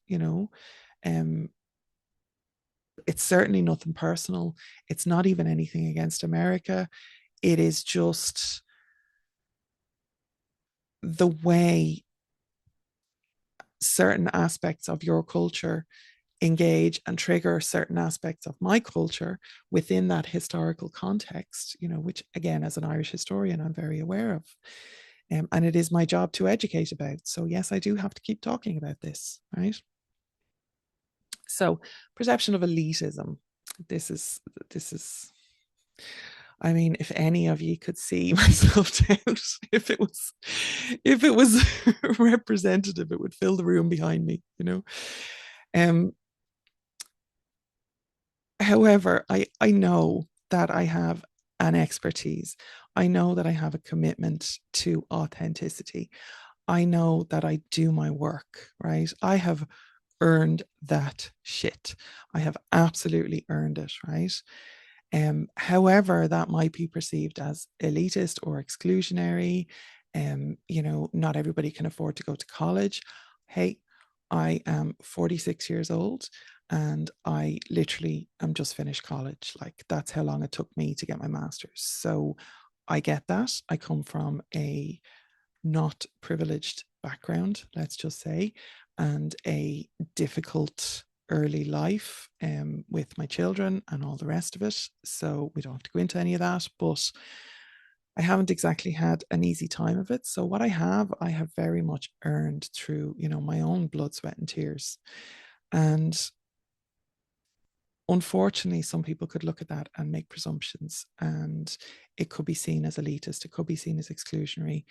It's certainly nothing personal. It's not even anything against America. It is just the way certain aspects of your culture engage and trigger certain aspects of my culture within that historical context, which again, as an Irish historian, I'm very aware of. And it is my job to educate about. So yes, I do have to keep talking about this, right? So perception of elitism. This is I mean, if any of you could see my self-doubt, if it was representative, it would fill the room behind me. Um, However, I know that I have an expertise. I know that I have a commitment to authenticity. I know that I do my work, right? I have earned that shit. I have absolutely earned it, right? However, that might be perceived as elitist or exclusionary. Not everybody can afford to go to college. hey, I am 46 years old and I literally am just finished college. Like, that's how long it took me to get my master's. So I get that. I come from a not privileged background, let's just say, and a difficult early life with my children and all the rest of it. So we don't have to go into any of that, but I haven't exactly had an easy time of it. So what I have very much earned through, my own blood, sweat, and tears. And unfortunately, some people could look at that and make presumptions, and it could be seen as elitist, it could be seen as exclusionary.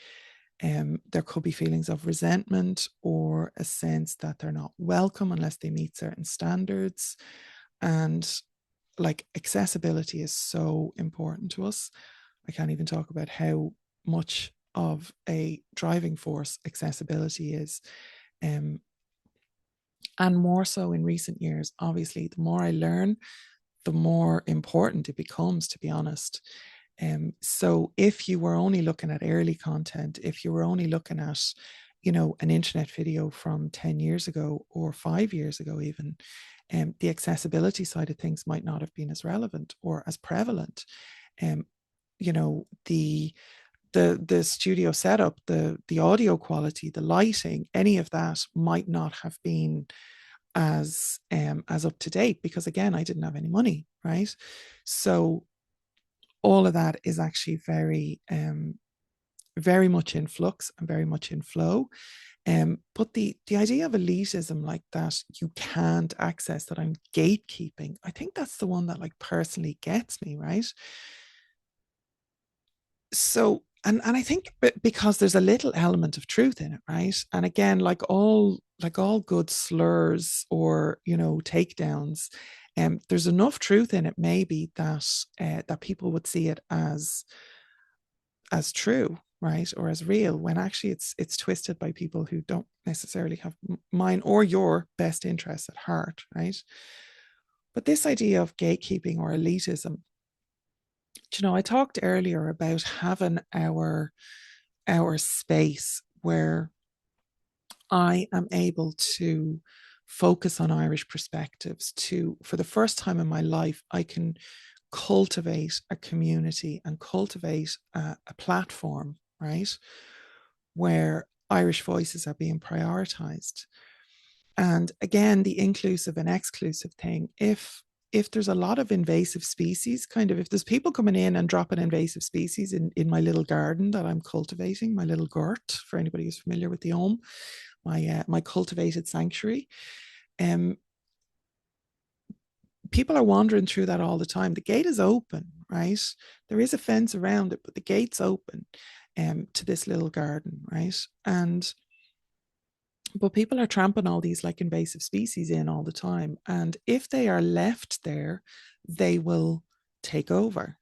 There could be feelings of resentment or a sense that they're not welcome unless they meet certain standards. And like, accessibility is so important to us. I can't even talk about how much of a driving force accessibility is. And more so in recent years, obviously, the more I learn, the more important it becomes, to be honest. So if you were only looking at early content, if you were only looking at, an internet video from 10 years ago or 5 years ago, even, the accessibility side of things might not have been as relevant or as prevalent. Um, the studio setup, the audio quality, the lighting, any of that might not have been as up to date, because again, I didn't have any money, right? So all of that is actually very much in flux and very much in flow. But the idea of elitism, like that you can't access, that I'm gatekeeping, I think that's the one that like personally gets me, right? So and I think because there's a little element of truth in it, right? And again, like all good slurs or takedowns, there's enough truth in it, maybe that people would see it as true, right, or as real, when actually it's twisted by people who don't necessarily have mine or your best interests at heart, right? But this idea of gatekeeping or elitism, I talked earlier about having our space where I am able to focus on Irish perspectives. To For the first time in my life, I can cultivate a community and cultivate a platform, right, where Irish voices are being prioritized. And again, the inclusive and exclusive thing, if there's a lot of invasive species, kind of, if there's people coming in and dropping invasive species in my little garden that I'm cultivating, my little gurt, for anybody who's familiar with the home, my cultivated sanctuary, um, people are wandering through that all the time. The gate is open, right? There is a fence around it, but the gate's open to this little garden, right? But people are tramping all these like invasive species in all the time. And if they are left there, they will take over.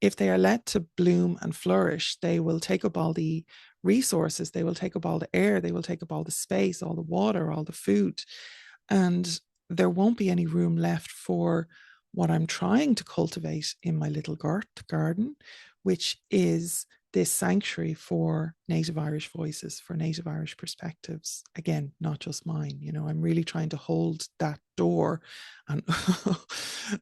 If they are let to bloom and flourish, they will take up all the resources, they will take up all the air, they will take up all the space, all the water, all the food. And there won't be any room left for what I'm trying to cultivate in my little garden, which is this sanctuary for Native Irish voices, for Native Irish perspectives. Again, not just mine. I'm really trying to hold that door, and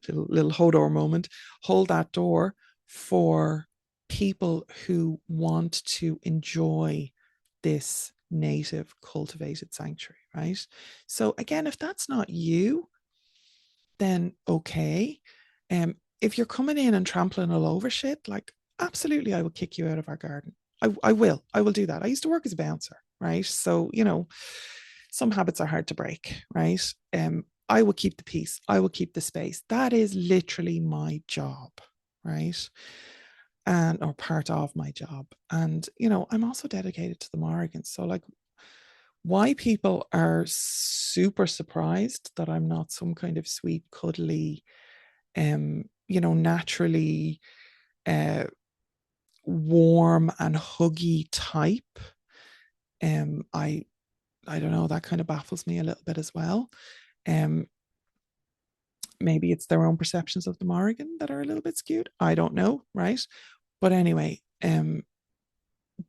little Hodor moment, hold that door for people who want to enjoy this native cultivated sanctuary, right? So again, if that's not you, then okay. If you're coming in and trampling all over shit, like, absolutely, I will kick you out of our garden. I will do that. I used to work as a bouncer, right? So, some habits are hard to break, right? I will keep the peace. I will keep the space. That is literally my job, right? And or part of my job. And, I'm also dedicated to the Morrigans. So like, why people are super surprised that I'm not some kind of sweet, cuddly, naturally warm and huggy type. I don't know, that kind of baffles me a little bit as well. Um, Maybe it's their own perceptions of the Morrigan that are a little bit skewed. I don't know, right? But anyway,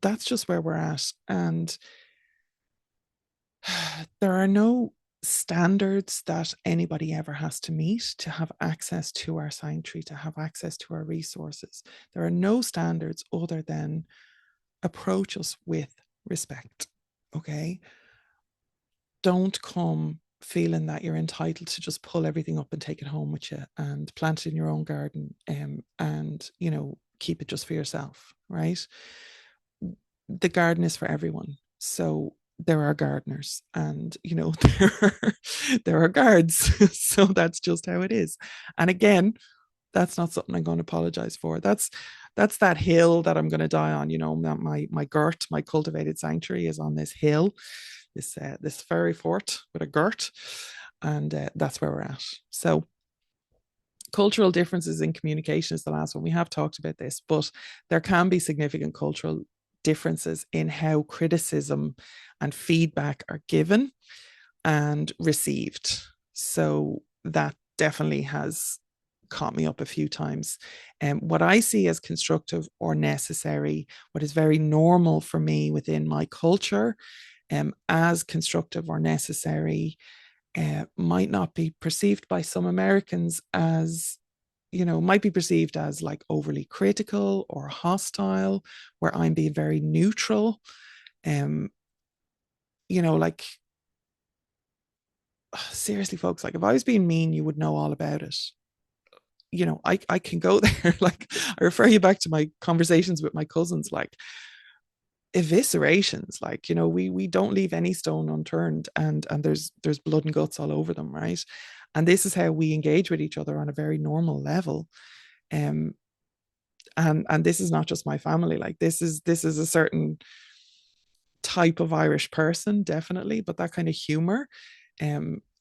that's just where we're at. And There are no standards that anybody ever has to meet to have access to our sanctuary, to have access to our resources. There are no standards other than approach us with respect. Okay. Don't come feeling that you're entitled to just pull everything up and take it home with you and plant it in your own garden, and keep it just for yourself, right? The garden is for everyone. So there are gardeners, and there are guards. So that's just how it is. And again, that's not something I'm going to apologize for. That's that hill that I'm going to die on. My girt, my cultivated sanctuary is on this hill, this fairy fort with a girt, and that's where we're at. So cultural differences in communication is the last one. We have talked about this, but there can be significant cultural differences in how criticism and feedback are given and received. So that definitely has caught me up a few times. And what I see as constructive or necessary, what is very normal for me within my culture, as constructive or necessary, might not be perceived by some Americans as, might be perceived as like overly critical or hostile, where I'm being very neutral. Um, like, seriously, folks, like if I was being mean, you would know all about it. I can go there. Like, I refer you back to my conversations with my cousins, like eviscerations, like, we don't leave any stone unturned, and there's blood and guts all over them, right? And this is how we engage with each other on a very normal level. Um, and this is not just my family. Like, this is a certain type of Irish person, definitely, but that kind of humor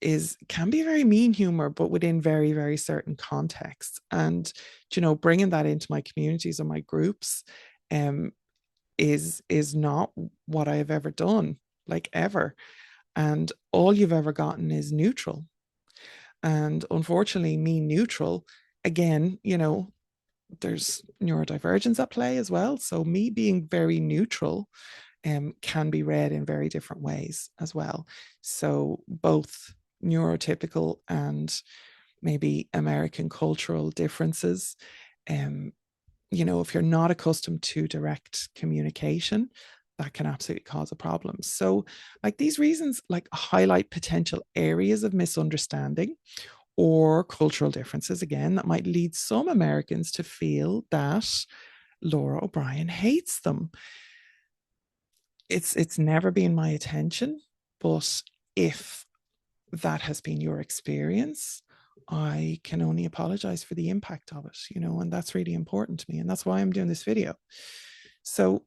is can be very mean humor, but within very, very certain contexts. And bringing that into my communities and my groups um, is not what I have ever done, like, ever. And all you've ever gotten is neutral. And unfortunately, me neutral, again, there's neurodivergence at play as well. So me being very neutral can be read in very different ways as well. So both neurotypical and maybe American cultural differences. Um, if you're not accustomed to direct communication, that can absolutely cause a problem. So, like, these reasons like highlight potential areas of misunderstanding or cultural differences, again, that might lead some Americans to feel that Lora O'Brien hates them. It's never been my intention, but if that has been your experience, I can only apologize for the impact of it, and that's really important to me. And that's why I'm doing this video. So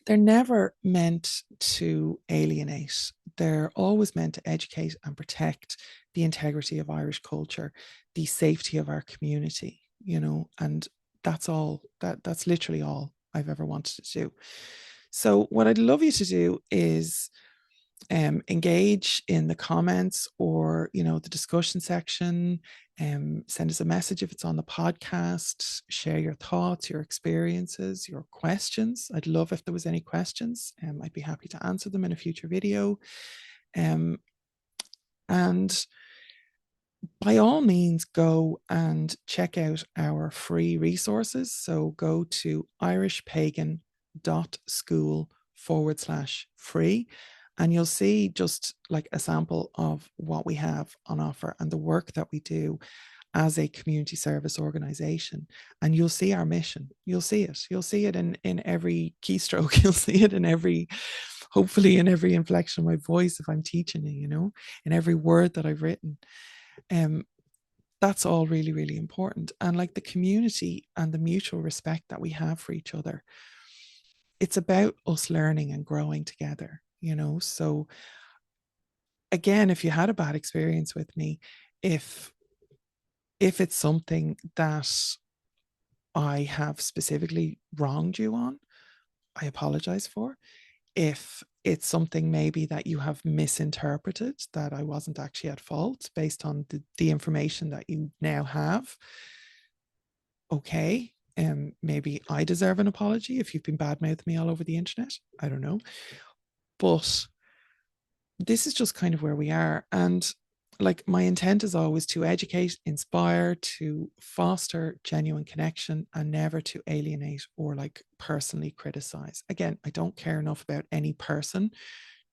they're never meant to alienate. They're always meant to educate and protect the integrity of Irish culture, the safety of our community, and that's literally all I've ever wanted to do. So what I'd love you to do is engage in the comments or the discussion section. Send us a message if it's on the podcast. Share your thoughts, your experiences, your questions. I'd love if there was any questions. I'd be happy to answer them in a future video. And by all means, go and check out our free resources. So go to irishpagan.school/free, and you'll see just like a sample of what we have on offer and the work that we do as a community service organization. And you'll see our mission. You'll see it. You'll see it in every keystroke. You'll see it hopefully in every inflection of my voice if I'm teaching you, in every word that I've written. That's all really, really important. And like the community and the mutual respect that we have for each other, it's about us learning and growing together. So again, if you had a bad experience with me, if it's something that I have specifically wronged you on, I apologize for. If it's something maybe that you have misinterpreted, that I wasn't actually at fault based on the information that you now have, okay. Maybe I deserve an apology if you've been badmouthing me all over the internet. I don't know. But this is just kind of where we are. And like my intent is always to educate, inspire, to foster genuine connection, and never to alienate or like personally criticize. Again, I don't care enough about any person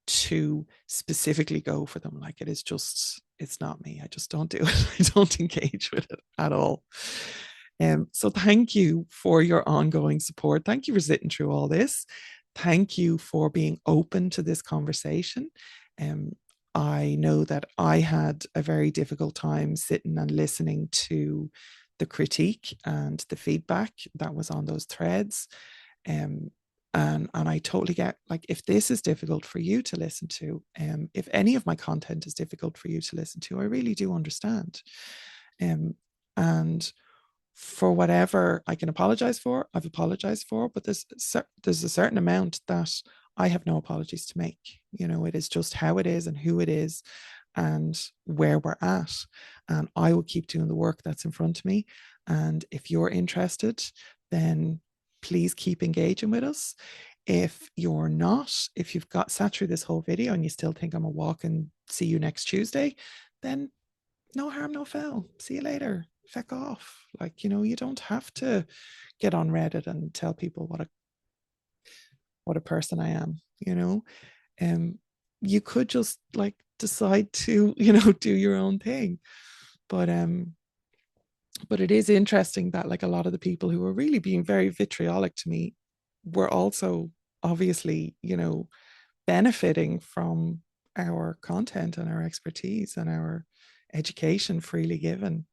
to specifically go for them. Like it is just, it's not me. I just don't do it. I don't engage with it at all. So thank you for your ongoing support. Thank you for sitting through all this. Thank you for being open to this conversation. Um, I know that I had a very difficult time sitting and listening to the critique and the feedback that was on those threads. Um, and I totally get, like, if this is difficult for you to listen to, if any of my content is difficult for you to listen to, I really do understand. And for whatever I can apologize for, I've apologized for, but there's a certain amount that I have no apologies to make. You know, it is just how it is and who it is and where we're at. And I will keep doing the work that's in front of me. And if you're interested, then please keep engaging with us. If you're not, if you've got sat through this whole video and you still think I'm a walk and see you next Tuesday, then no harm, no foul. See you later. Feck off. Like, you know, you don't have to get on Reddit and tell people what a person I am, you know. Um, you could just like decide to, you know, do your own thing. But it is interesting that like a lot of the people who were really being very vitriolic to me were also obviously, you know, benefiting from our content and our expertise and our education freely given.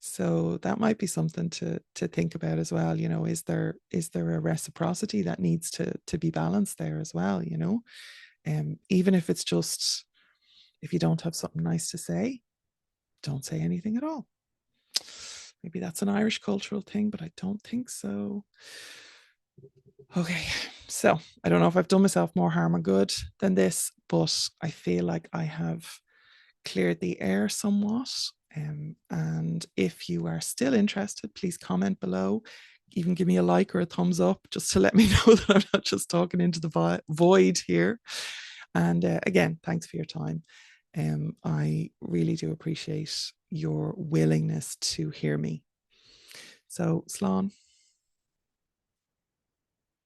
So that might be something to think about as well. You know, is there a reciprocity that needs to be balanced there as well? You know, even if it's just, if you don't have something nice to say, don't say anything at all. Maybe that's an Irish cultural thing, but I don't think so. Okay, so I don't know if I've done myself more harm or good than this, but I feel like I have cleared the air somewhat. And if you are still interested, please comment below. Even give me a like or a thumbs up just to let me know that I'm not just talking into the void here. And again, thanks for your time. I really do appreciate your willingness to hear me. So, Slán.